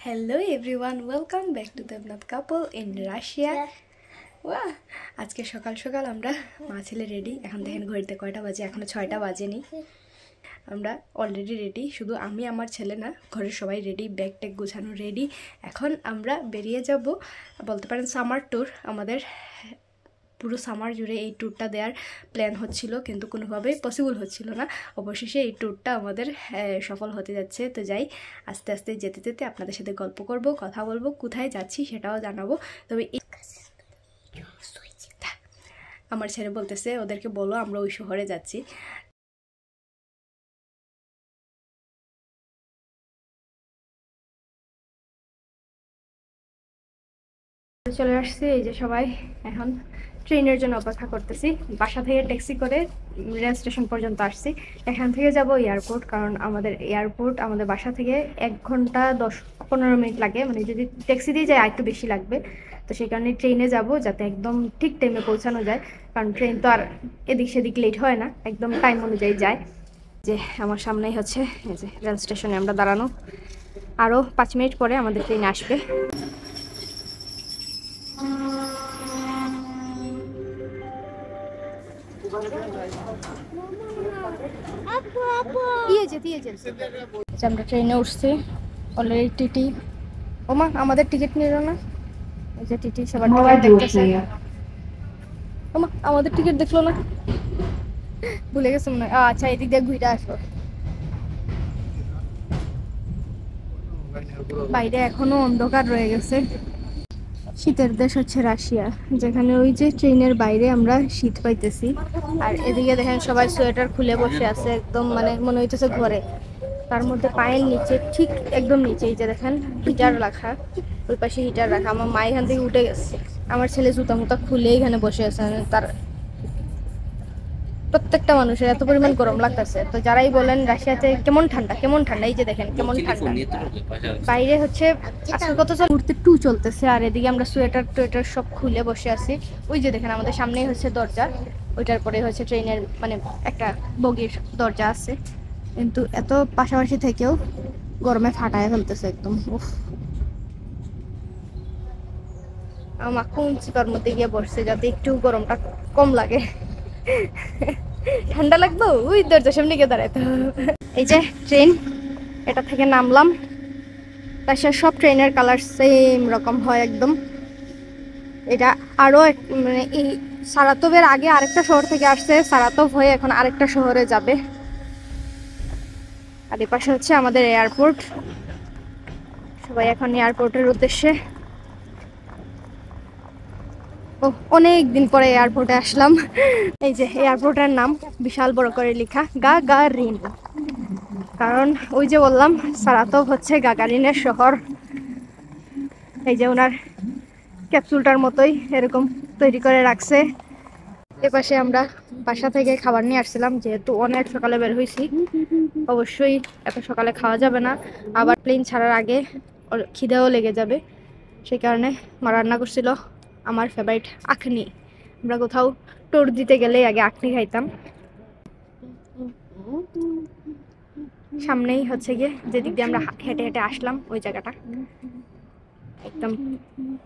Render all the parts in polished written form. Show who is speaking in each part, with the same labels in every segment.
Speaker 1: Hello everyone, welcome back to the Devnath couple in Russia. ওয়াহ, আজকে সকাল সকাল আমরা মা ছেলে রেডি। এখন দেখেন ঘড়িতে কয়টা বাজে, এখনো 6টা বাজেনি। আমরা অলরেডি রেডি, শুধু আমি আমার ছেলে না, ঘরের সবাই রেডি, ব্যাগ ট্যাগ গোছানো রেডি। এখন আমরা বেরিয়ে যাব, বলতে পারেন সামার ট্যুর। আমাদের পুরো সামার জুড়ে এই ট্যুরটা দেওয়ার প্ল্যান হচ্ছিল, কিন্তু কোনোভাবেই পসিবল হচ্ছিল না। অবশেষে এই ট্যুরটা আমাদের সফল হতে যাচ্ছে। তো যাই, আস্তে আস্তে যেতে যেতে আপনাদের সাথে গল্প করব, কথা বলবো, কোথায় যাচ্ছি সেটাও জানাবো। তবে আমার ছেলে বলতেছে ওদেরকে বলো আমরা ওই শহরে যাচ্ছি। চলে আসছি, এই যে সবাই এখন ট্রেনের জন্য অপেক্ষা করতেছি। বাসা থেকে ট্যাক্সি করে রেল স্টেশন পর্যন্ত আসছি। এখান থেকে যাব এয়ারপোর্ট, কারণ আমাদের এয়ারপোর্ট আমাদের বাসা থেকে 1 ঘন্টা 10-15 মিনিট লাগে, মানে যদি ট্যাক্সি দিয়ে যায় একটু বেশি লাগবে। তো সেই কারণে ট্রেনে যাব, যাতে একদম ঠিক টাইমে পৌঁছানো যায়, কারণ ট্রেন তো আর এদিক সেদিক লেট হয় না, একদম টাইম অনুযায়ী যায়। যে আমার সামনেই হচ্ছে এই যে রেল স্টেশনে আমরা দাঁড়ানো, আরও 5 মিনিট পরে আমাদের ট্রেন আসবে। আমরা ট্রেনে উঠছি অলরেডি। টিটি, ওমা আমাদের টিকিট নিল না। এই যে টিটি সবার টিকিট দেখতেছে। ওমা আমাদের টিকিট দেখলো না, ভুলে গেছে মনে হয়। আচ্ছা, এদিক দিয়ে ঘুরে আসবো। বাইরে এখনো অন্ধকার রয়ে গেছে। শীতের দেশ হচ্ছে রাশিয়া, যেখানে ওই যে ট্রেনের বাইরে আমরা শীত পাইতেছি। আর এদিকে দেখেন সবাই সোয়েটার খুলে বসে আছে, একদম মানে মনে হইতেছে ঘরে। তার মধ্যে পায়ের নিচে, ঠিক একদম নিচে এই যে দেখেন হিটার রাখা, ওই পাশে হিটার রাখা। আমার মা এখান থেকে উঠে গেছে, আমার ছেলে জুতা মুতা খুলে এখানে বসে আছে। তার প্রত্যেকটা মানুষের এত পরিমাণ গরম লাগতেছে। তো যারাই বলেন রাশিয়াতে কেমন ঠান্ডা কেমন ঠান্ডা, এই যে দেখেন কেমন ঠান্ডা। বাইরে হচ্ছে আজকে কত ঘুরতে 2 চলতেছে, আর এদিকে আমরা সোয়েটার টোয়েটার সব খুলে বসে আছি। ওই যে দেখেন আমাদের সামনেই হচ্ছে দরজা, ওইটার পরে হচ্ছে ট্রেনের মানে একটা বগির দরজা আছে, কিন্তু এত পাশাপাশি থেকেও গরমে ফাটায় ফেলতেছে একদম। উফ, আমার কোন চিপার মধ্যে গিয়ে বসছে যাতে একটু গরমটা কম লাগে। ঠান্ডা লাগবে ওই দরজার সামনে গিয়ে দাঁড়াইতে হবে। এই যে ট্রেন, এটা থেকে নামলাম। রাশিয়ার সব ট্রেনের কালার সেম রকম হয় একদম। এটা আরো মানে এই সারাতোভের আগে আরেকটা শহর থেকে আসছে, সারাতোভ হয়ে এখন আরেকটা শহরে যাবে। আর এই পাশে হচ্ছে আমাদের এয়ারপোর্ট। সবাই এখন এয়ারপোর্টের উদ্দেশ্যে। ও, অনেক দিন পরে এয়ারপোর্টে আসলাম। এই যে এয়ারপোর্টের নাম বিশাল বড় করে লেখা গাগারিন, কারণ ওই যে বললাম সারাতোভ হচ্ছে গাগারিনের শহর। এই যে ওনার ক্যাপসুলটার মতোই এরকম তৈরি করে রাখছে। এপাশে আমরা বাসা থেকে খাবার নিয়ে আসছিলাম, যেহেতু অনেক সকালে বের হয়েছি, অবশ্যই এত সকালে খাওয়া যাবে না, আবার প্লেন ছাড়ার আগে খিদেও লেগে যাবে। সেই কারণে মা রান্না করছিল আমার ফেভারিট আখনি। আমরা কোথাও ট্যুর দিতে গেলে আগে আখনি খাইতাম। সামনেই হচ্ছে গিয়ে যেদিক দিয়ে আমরা হেঁটে হেঁটে আসলাম ওই জায়গাটা, একদম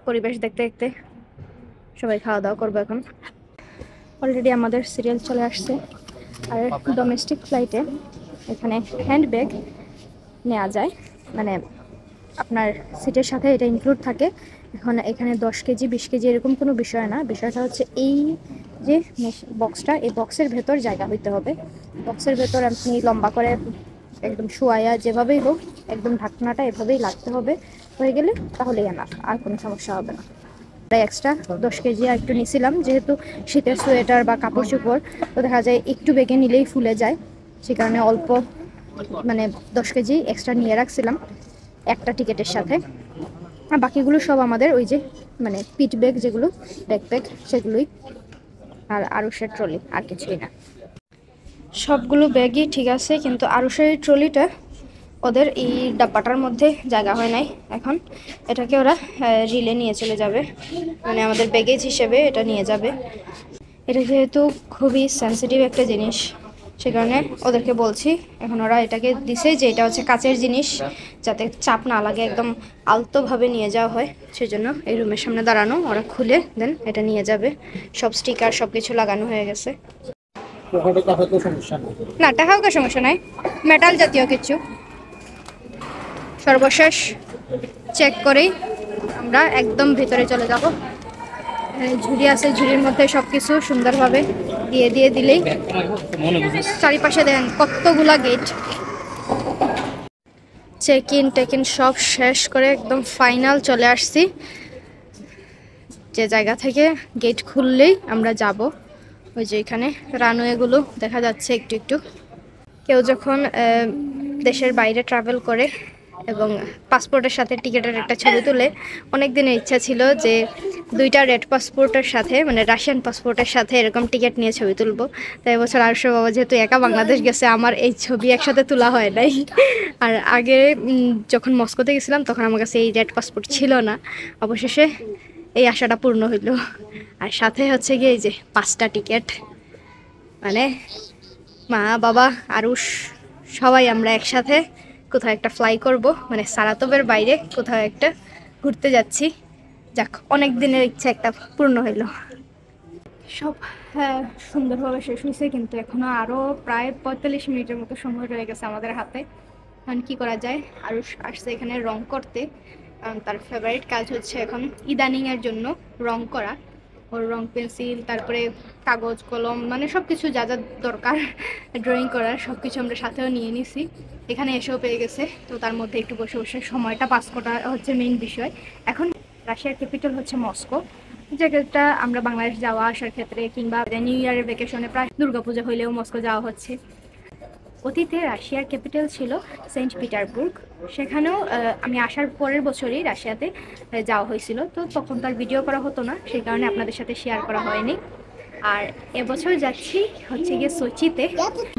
Speaker 1: পরিবেশ দেখতে দেখতে সবাই খাওয়া দাওয়া করবো এখন। অলরেডি আমাদের সিরিয়াল চলে আসছে। আর ডোমেস্টিক ফ্লাইটে এখানে হ্যান্ড ব্যাগ নেওয়া যায়, মানে আপনার সিটের সাথে এটা ইনক্লুড থাকে। এখন এখানে 10 কেজি 20 কেজি এরকম কোনো বিষয় না, বিষয়টা হচ্ছে এই যে বক্সটা, এই বক্সের ভেতর জায়গা হইতে হবে। বক্সের ভেতর আপনি লম্বা করে একদম শোয়া যেভাবেই হোক একদম ঢাকনাটা এভাবেই লাগতে হবে, হয়ে গেলে তাহলেই এনাফ, আর কোনো সমস্যা হবে না। এক্সট্রা 10 কেজি আর একটু নিয়েছিলাম, যেহেতু শীতের সোয়েটার বা কাপড় চোপড় তো দেখা যায় একটু বেগে নিলেই ফুলে যায়, সে কারণে অল্প মানে 10 কেজি এক্সট্রা নিয়ে রাখছিলাম একটা টিকিটের সাথে। আর বাকিগুলো সব আমাদের ওই যে মানে পিট ব্যাগ যেগুলো ব্যাকপ্যাক সেগুলোই, আর আরুষের ট্রলি, আর কিছুই না। সবগুলো ব্যাগই ঠিক আছে, কিন্তু আরুষের ট্রলিটা ওদের এই ডাব্বাটার মধ্যে জায়গা হয় নাই। এখন এটাকে ওরা রিলে নিয়ে চলে যাবে, মানে আমাদের ব্যাগেজ হিসেবে এটা নিয়ে যাবে। এটা যেহেতু খুবই সেন্সিটিভ একটা জিনিস, সে কারণে ওদেরকে বলছি, এখন ওরা এটাকে দিছে যে এটা হচ্ছে কাচের জিনিস, যাতে চাপ না লাগে, একদম আলতোভাবে নিয়ে যাওয়া হয়। সেজন্য এই রুমের সামনে দাঁড়ানো, ওরা খুলে দেন এটা নিয়ে যাবে। সব স্টিকার সব কিছু লাগানো হয়ে গেছে। না টাকাও কোনো সমস্যা নাই, মেটাল জাতীয় কিছু। সর্বশেষ চেক করেই আমরা একদম ভিতরে চলে যাব। ঝুড়ি আছে, ঝুড়ির মধ্যে সবকিছু সুন্দরভাবে দিয়ে দিলেই, চারিপাশে দেখেন কতগুলা gate. Check in take in সব শেষ করে একদম ফাইনাল চলে আসছি। যে জায়গা থেকে গেট খুললেই আমরা যাব, ওই যে এখানে রানওয়েগুলো দেখা যাচ্ছে একটু একটু। কেউ যখন দেশের বাইরে ট্রাভেল করে এবং পাসপোর্টের সাথে টিকিটের একটা ছবি তুলে, অনেক দিনের ইচ্ছা ছিল যে দুইটা রেড পাসপোর্টের সাথে, মানে রাশিয়ান পাসপোর্টের সাথে এরকম টিকিট নিয়ে ছবি তুলবো। তাই এবছর আরশো বাবা যেহেতু একা বাংলাদেশ গেছে, আমার এই ছবি একসাথে তোলা হয় নাই। আর আগে যখন মস্কোতে গেছিলাম তখন আমার কাছে এই রেড পাসপোর্ট ছিল না। অবশেষে এই আশাটা পূর্ণ হইল। আর সাথে হচ্ছে গিয়ে এই যে 5টা টিকিট, মানে মা বাবা আরুষ সবাই আমরা একসাথে কোথাও একটা ফ্লাই করব, মানে সারাতোভের বাইরে কোথাও একটা ঘুরতে যাচ্ছি। যাক, অনেক দিনের ইচ্ছা একটা পূর্ণ হইল। সব সুন্দরভাবে শেষ হয়েছে, কিন্তু এখনো আরও প্রায় 45 মিনিটের মতো সময় রয়ে গেছে আমাদের হাতে। এখন কী করা যায়? আরুষ আসছে এখানে রং করতে, কারণ তার ফেভারিট কাজ হচ্ছে এখন ইদানিংয়ের জন্য রং করা। ওর রং পেন্সিল, তারপরে কাগজ কলম, মানে সব কিছু যা যা দরকার ড্রয়িং করার সব কিছু আমরা সাথেও নিয়ে নিছি। এখানে এসেও পেয়ে গেছে, তো তার মধ্যে একটু বসে বসে সময়টা পাস করা হচ্ছে মেইন বিষয়। এখন রাশিয়ার ক্যাপিটাল হচ্ছে মস্কো, যেটা আমরা বাংলাদেশ যাওয়া আসার ক্ষেত্রে কিংবা নিউ ইয়ারের ভ্যাকেশনে প্রায় দুর্গাপূজা হইলেও মস্কো যাওয়া হচ্ছে। অতীতে রাশিয়ার ক্যাপিটাল ছিল সেন্ট পিটারবুর্গ। সেখানেও আমি আসার পরের বছরই রাশিয়াতে যাওয়া হয়েছিল, তো তখন তার ভিডিও করা হতো না, সেই কারণে আপনাদের সাথে শেয়ার করা হয়নি। আর এবছর যাচ্ছি হচ্ছে গিয়ে সোচিতে।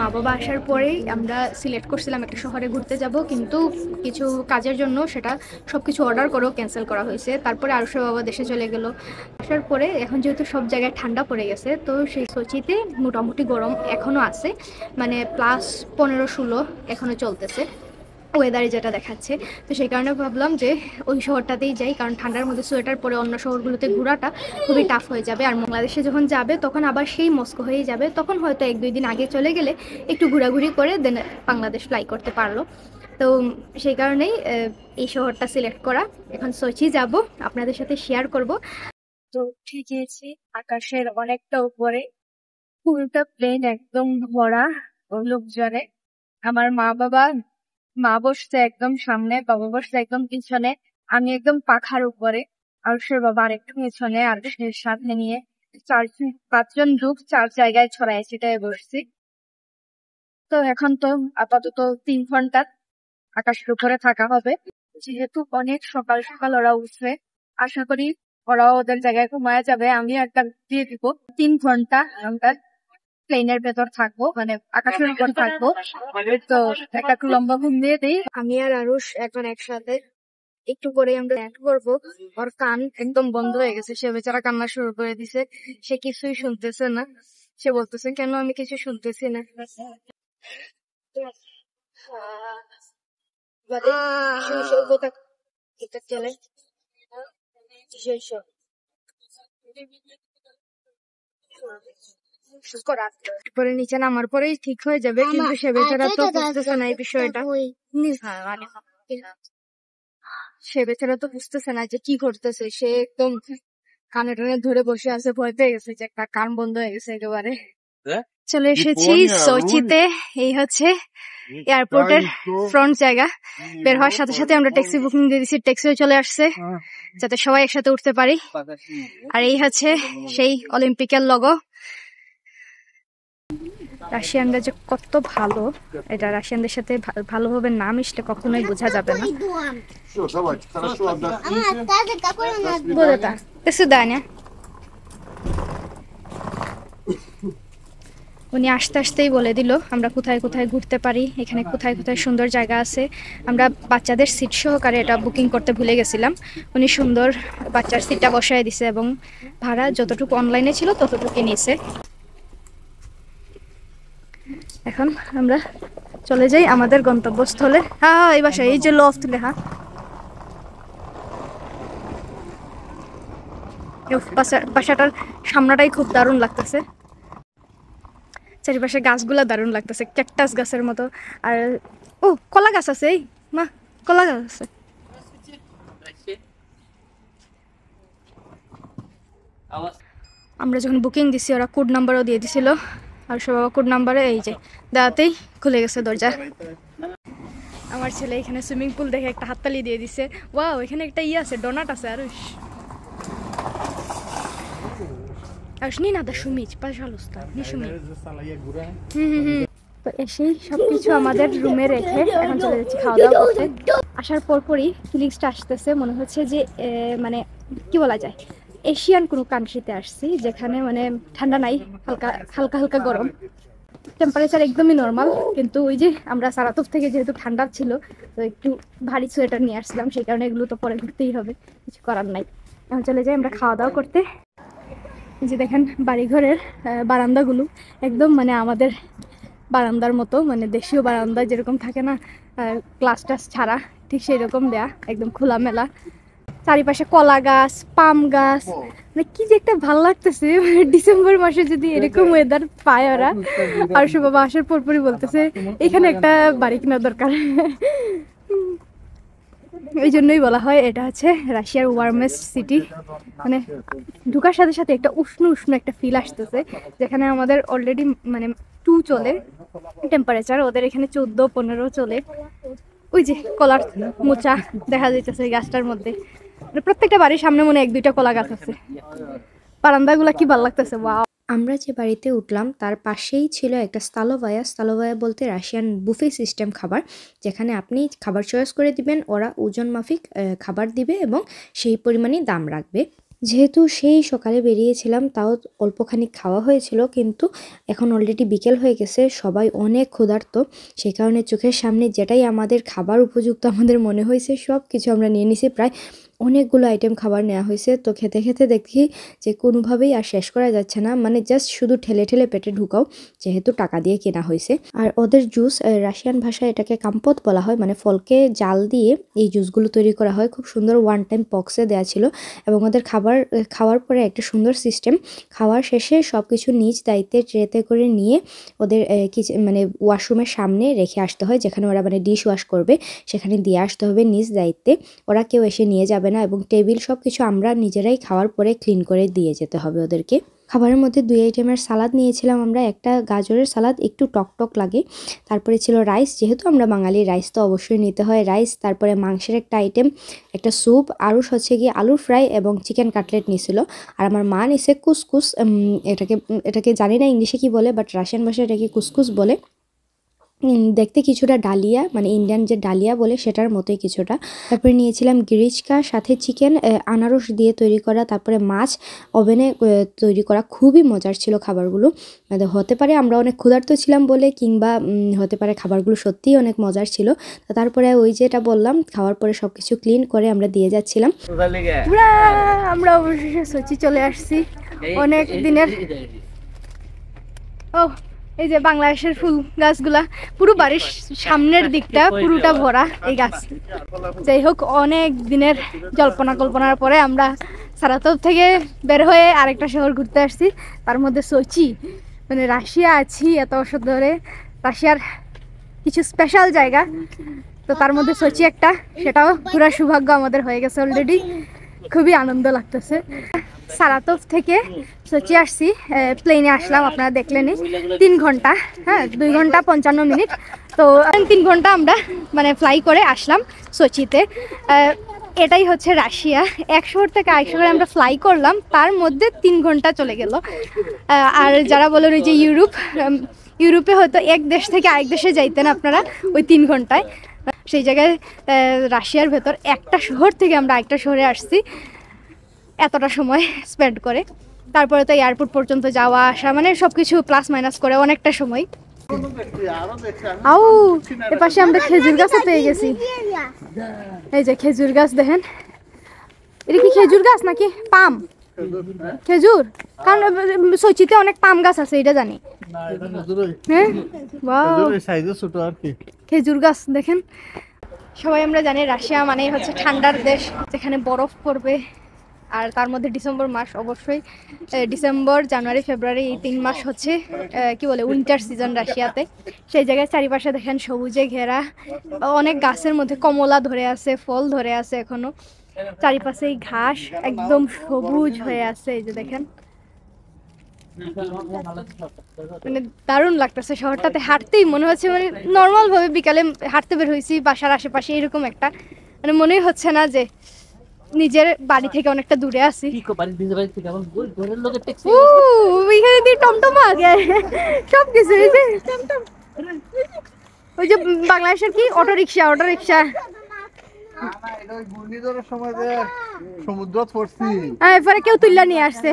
Speaker 1: মা বাবা আসার পরেই আমরা সিলেক্ট করছিলাম একটা শহরে ঘুরতে যাব, কিন্তু কিছু কাজের জন্য সেটা সব কিছু অর্ডার করেও ক্যান্সেল করা হয়েছে। তারপরে আরশো বাবা দেশে চলে গেল। আসার পরে এখন যেহেতু সব জায়গায় ঠান্ডা পড়ে গেছে, তো সেই সোচিতে মোটামুটি গরম এখনও আছে, মানে +15-16 এখনও চলতেছে ওয়েদারে যেটা দেখাচ্ছে। তো সেই কারণে ভাবলাম যে ওই শহরটাতেই যাই, কারণ ঠান্ডার মধ্যে সোয়েটার পরে অন্য শহরগুলোতে ঘোরাটা খুবই টাফ হয়ে যাবে। আর বাংলাদেশে যখন যাবে তখন আবার সেই মস্কো হয়ে যাবে, তখন হয়তো 1-2 দিন আগে চলে গেলে একটু ঘোরাঘুরি করে দেন বাংলাদেশ ফ্লাই করতে পারলো। তো সেই কারণেই এই শহরটা সিলেক্ট করা। এখন সোচি যাব, আপনাদের সাথে শেয়ার করব। তো ঠিক আছে, আকাশের অনেকটা উপরে, পুরোটা প্লেন একদম ভরা লোকজনে। আমার মা বসছে একদম সামনে, বাবা বসছে একদম পিছনে, আমি একদম পাখার উপরে, আর সে বাবা আরেকটু পিছনে, আর সে সাথে নিয়ে 4-5জন লোক 4 জায়গায় ছড়ায় ছিটায় বসছি। তো এখন তো আপাতত 3 ঘন্টা আকাশের উপরে থাকা হবে, যেহেতু অনেক সকাল সকাল ওরা উঠছে। আশা করি ওরাও ওদের জায়গায় ঘুমায় যাবে, আমি একটা দিয়ে দিব। 3 ঘন্টা আমরা প্লেনের ভেতর থাকবো, মানে আকাশের উপর থাকবো। তো একটা লম্বা ঘুম দিয়ে দিই। আমি আর আরুষ এখন একসাথে, একটু পরে আমরা ল্যান্ড করবো। ওর কান একদম বন্ধ হয়ে গেছে, সে বেচারা কান্না শুরু করে দিছে, সে কিছুই শুনতেছে না। সে বলতেছে কেন আমি কিছু শুনতেছি না। পরে নিচে নামার পরেই ঠিক হয়ে যাবে, কিন্তু সে বেচারা তো বুঝতেছে না এই বিষয়টা। সে বেচারা তো বুঝতেছে না যে কি করতেছে, সে একদম কানে টানে ধরে বসে আছে, ভয় পেয়ে গেছে যে একটা কান বন্ধ হয়ে গেছে একেবারে। চলে এসেছি সোচিতে, এই হচ্ছে এয়ারপোর্টের ফ্রন্ট জায়গা। বের হওয়ার সাথে সাথে আমরা ট্যাক্সি বুকিং দিয়ে দিচ্ছি, ট্যাক্সিও চলে আসছে যাতে সবাই একসাথে উঠতে পারি। আর এই হচ্ছে সেই অলিম্পিকের লোগো। রাশিয়ানরা যে কত ভালো, এটা রাশিয়ানদের সাথে ভালোভাবে না মিশলে কখনোই বোঝা যাবে না। উনি আসতে আসতেই বলে দিল আমরা কোথায় কোথায় ঘুরতে পারি, এখানে কোথায় কোথায় সুন্দর জায়গা আছে। আমরা বাচ্চাদের সিট সহকারে এটা বুকিং করতে ভুলে গেছিলাম। উনি সুন্দর বাচ্চার সিটটা বসায় দিছে এবং ভাড়া যতটুকু অনলাইনে ছিল ততটুকু নিয়েছে। এখন আমরা চলে যাই আমাদের গন্তব্যস্থলে। হ্যাঁ এই বাসায় এই যে লফট লেখা, বাসাটার সামনাটাই খুব দারুণ লাগতেছে। চারিপাশে গাছগুলা দারুণ লাগতেছে, ক্যাকটাস গাছের মতো। আর ও কলা গাছ আছে, এই মা কলা গাছ আছে। আমরা যখন বুকিং দিছি ওরা কোড নাম্বারও দিয়ে দিছিল, আর সব কোড নাম্বারে এই যে দেওয়াতেই খুলে গেছে দরজা। আমার ছেলে এখানে সুইমিং পুল দেখে একটা হাততালি দিয়ে দিছে। ওয়াও, এখানে একটা আছে, ডোনাট আছে। আর নি না দা সুমিজ পাশালুস্তা নি সুমি। তো এসেই সবকিছু আমাদের রুমে রেখে এখন চলে যাচ্ছি খাওয়া দাওয়া করতে। আসার পরপরই ফিলিংসটা আসতেছে, মনে হচ্ছে যে মানে কি বলা যায়, এশিয়ান কোনো কান্ট্রিতে আসছি, যেখানে মানে ঠান্ডা নাই, হালকা হালকা হালকা গরম, টেম্পারেচার একদমই নর্মাল। কিন্তু ওই যে আমরা সারাতপ থেকে যেহেতু ঠান্ডা ছিল, তো একটু ভারী সোয়েটার নিয়ে আসছিলাম, সেই কারণে এগুলো তো পরে ঘুরতেই হবে, কিছু করার নাই। এখন চলে যাই আমরা খাওয়া দাওয়া করতে। যে দেখেন বাড়িঘরের বারান্দাগুলো একদম মানে আমাদের বারান্দার মতো, মানে দেশীয় বারান্দা যেরকম থাকে না, গ্লাস টাস ছাড়া, ঠিক সেই রকম দেয়া, একদম খোলামেলা। চারিপাশে কলা গাছ, পাম গাছ, মানে কি যে একটা ভালো লাগতেছে। ডিসেম্বর মাসে যদি এরকম ওয়েদার পায় ওরা, আর সব বাবা আসার পরপরই বলতেছে এখানে একটা বাড়ি কেনা দরকার। এই জন্যই বলা হয় এটা হচ্ছে রাশিয়ার ওয়ার্মেস্ট সিটি। মানে ঢুকার সাথে সাথে একটা উষ্ণ উষ্ণ একটা ফিল আসতেছে, যেখানে আমাদের অলরেডি মানে 2 চলে টেম্পারেচার, ওদের এখানে 14-15 চলে। ওই যে কলার মোচা দেখা যাইতেছে গাছটার মধ্যে, প্রত্যেকটা বাড়ির সামনে মনে 1-2টা কলা গাছ আছে। বারান্দাগুলা কি ভালো লাগতেছে। ওয়াও।
Speaker 2: আমরা যে বাড়িতে উঠলাম তার পাশেই ছিল একটা স্তালোভায়া। স্তালোভায়া বলতে রাশিয়ান বুফে সিস্টেম খাবার, যেখানে আপনি খাবার চয়েস করে দিবেন, ওরা ওজন মাফিক খাবার দিবে এবং সেই পরিমাণই দাম রাখবে। যেহেতু সেই সকালে বেরিয়েছিলাম, তাও অল্পখানি খাওয়া হয়েছিল, কিন্তু এখন অলরেডি বিকেল হয়ে গেছে, সবাই অনেক ক্ষুধার্ত, সেই কারণে চোখের সামনে যেটাই আমাদের খাবার উপযুক্ত আমাদের মনে হয়েছে সব কিছু আমরা নিয়ে নিছি। প্রায় অনেকগুলো আইটেম খাবার নেওয়া হয়েছে। তো খেতে খেতে দেখি যে কোনোভাবেই আর শেষ করা যাচ্ছে না, মানে জাস্ট শুধু ঠেলে ঠেলে পেটে ঢুকাও, যেহেতু টাকা দিয়ে কেনা হয়েছে। আর ওদের জুস, রাশিয়ান ভাষায় এটাকে কাম্পত বলা হয়, মানে ফলকে জাল দিয়ে এই জুসগুলো তৈরি করা হয়। খুব সুন্দর ওয়ান টাইম বক্সে দেওয়া ছিল, এবং ওদের খাওয়ার পরে একটা সুন্দর সিস্টেম, খাওয়ার শেষে সব কিছু নিজ দায়িত্বে ট্রেতে করে নিয়ে ওদের মানে ওয়াশরুমের সামনে রেখে আসতে হয়, যেখানে ওরা মানে ডিশ ওয়াশ করবে, সেখানে দিয়ে আসতে হবে নিজ দায়িত্বে, ওরা কেউ এসে নিয়ে যাবে না। এবং টেবিল সব কিছু আমরা নিজেরাই খাওয়ার পরে ক্লিন করে দিয়ে যেতে হবে ওদেরকে। খাবারের মধ্যে 2 আইটেমের সালাদ নিয়েছিলাম আমরা, একটা গাজরের সালাদ, একটু টক লাগে। তারপরে ছিল রাইস, যেহেতু আমরা বাঙালি রাইস তো অবশ্যই নিতে হয় রাইস। তারপরে মাংসের একটা আইটেম, একটা স্যুপ, আরও হচ্ছে গিয়ে আলুর ফ্রাই এবং চিকেন কাটলেট নিয়েছিল। আর আমার মা নিছে কুসকুস, এটাকে জানি না ইংলিশে কি বলে, বাট রাশিয়ান ভাষায় এটাকে কুসকুস বলে। দেখতে কিছুটা ডালিয়া, মানে ইন্ডিয়ান যে ডালিয়া বলে সেটার মতোই কিছুটা। তারপরে নিয়েছিলাম গিরিচকা, সাথে চিকেন আনারস দিয়ে তৈরি করা, তারপরে মাছ ওভেনে তৈরি করা। খুবই মজার ছিল খাবারগুলো, মানে হতে পারে আমরা অনেক ক্ষুধার্ত ছিলাম বলে, কিংবা হতে পারে খাবারগুলো সত্যিই অনেক মজার ছিল। তারপরে ওই যেটা বললাম, খাওয়ার পরে সব কিছু ক্লিন করে আমরা দিয়ে যাচ্ছিলাম।
Speaker 1: আমরা অবশেষে সোচি চলে আসছি, অনেক দিনের। ও এই যে বাংলাদেশের ফুল গাছগুলা, পুরো বাড়ির সামনের দিকটা পুরোটা ভরা এই গাছ। যাই হোক, অনেক দিনের জল্পনা কল্পনার পরে আমরা সারাতপ থেকে বের হয়ে আরেকটা শহর ঘুরতে আসছি, তার মধ্যে সোচি। মানে রাশিয়া আছি এত বছর ধরে, রাশিয়ার কিছু স্পেশাল জায়গা, তো তার মধ্যে সোচি একটা, সেটাও ঘোরার সৌভাগ্য আমাদের হয়ে গেছে অলরেডি। খুবই আনন্দ লাগতেছে। সারাতপ থেকে সোচি আসছি, প্লেনে আসলাম, আপনারা দেখলেনই, 3 ঘন্টা, হ্যাঁ 2 ঘন্টা 55 মিনিট। তো 3 ঘন্টা আমরা মানে ফ্লাই করে আসলাম সোচিতে। এটাই হচ্ছে রাশিয়া, এক শহর থেকে আরেক শহরে আমরা ফ্লাই করলাম, তার মধ্যে 3 ঘন্টা চলে গেল। আর যারা বলেন ওই যে ইউরোপে হয়তো এক দেশ থেকে আরেক দেশে যাইতেন আপনারা ওই 3 ঘন্টায়, সেই জায়গায় রাশিয়ার ভেতর একটা শহর থেকে আমরা আরেকটা শহরে আসছি এতটা সময় স্পেন্ড করে। তারপরে তো এয়ারপোর্ট পর্যন্ত যাওয়া আসা, মানে সবকিছু প্লাস মাইনাস করে অনেকটা সময়। আউ এপাশে আমরা খেজুর গাছও পেয়ে গেছি। এই যে খেজুর গাছ দেখেন, এটা কি খেজুর গাছ নাকি পাম? খেজুর, কারণ সোচিতে অনেক পাম গাছ আছে এটা জানি। হ্যাঁ, ওয়াও, খেজুর গাছ দেখেন। সবাই আমরা জানি রাশিয়া মানে হচ্ছে ঠান্ডার দেশ, যেখানে বরফ পড়বে। আর তার মধ্যে ডিসেম্বর মাস অবশ্যই, ডিসেম্বর জানুয়ারি ফেব্রুয়ারি এই 3 মাস হচ্ছে কি বলে উইন্টার সিজন রাশিয়াতে। সেই জায়গায় চারিপাশে দেখেন সবুজে ঘেরা, অনেক গাছের মধ্যে কমলা ধরে আছে, ফল ধরে আছে এখনো, চারিপাশে ঘাস একদম সবুজ হয়ে আছে। এই যে দেখেন, মানে দারুণ লাগতেছে। শহরটাতে হাঁটতেই মনে হচ্ছে মানে নর্মাল ভাবে বিকালে হাঁটতে বের হয়েছি বাসার আশেপাশে, এরকম একটা মানে মনেই হচ্ছে না যে নিজের বাড়ি থেকে অনেকটা দূরে আছি। ওইখানে দিয়ে টমটমা আগে সব কিছু, এই যে ওই যে বাংলাদেশের কি অটো রিক্সা, অটো রিক্সা। এরপরে কেউ তুললা নিয়ে আসছে,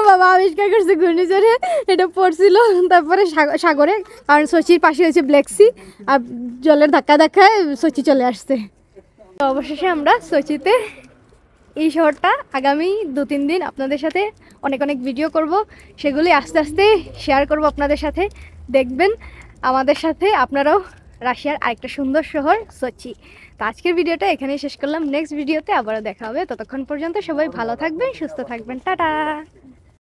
Speaker 1: বাবা আবিষ্কার করছে ঘূর্ণিঝড়ে এটা পড়ছিল। তারপরে সাগরে, কারণ সোচির পাশে হয়েছে ব্ল্যাক সি, আর জলের ধাক্কা ধাক্কায় সোচি চলে আসছে। তো অবশেষে আমরা সোচিতে, এই শহরটা আগামী 2-3 দিন আপনাদের সাথে অনেক অনেক ভিডিও করব, সেগুলি আস্তে আস্তে শেয়ার করব আপনাদের সাথে। দেখবেন আমাদের সাথে আপনারাও রাশিয়ার আরেকটা সুন্দর শহর সোচি। তো আজকের ভিডিওটা এখানেই শেষ করলাম, নেক্সট ভিডিওতে আবারও দেখা হবে। ততক্ষণ পর্যন্ত সবাই ভালো থাকবেন, সুস্থ থাকবেন, টাটা।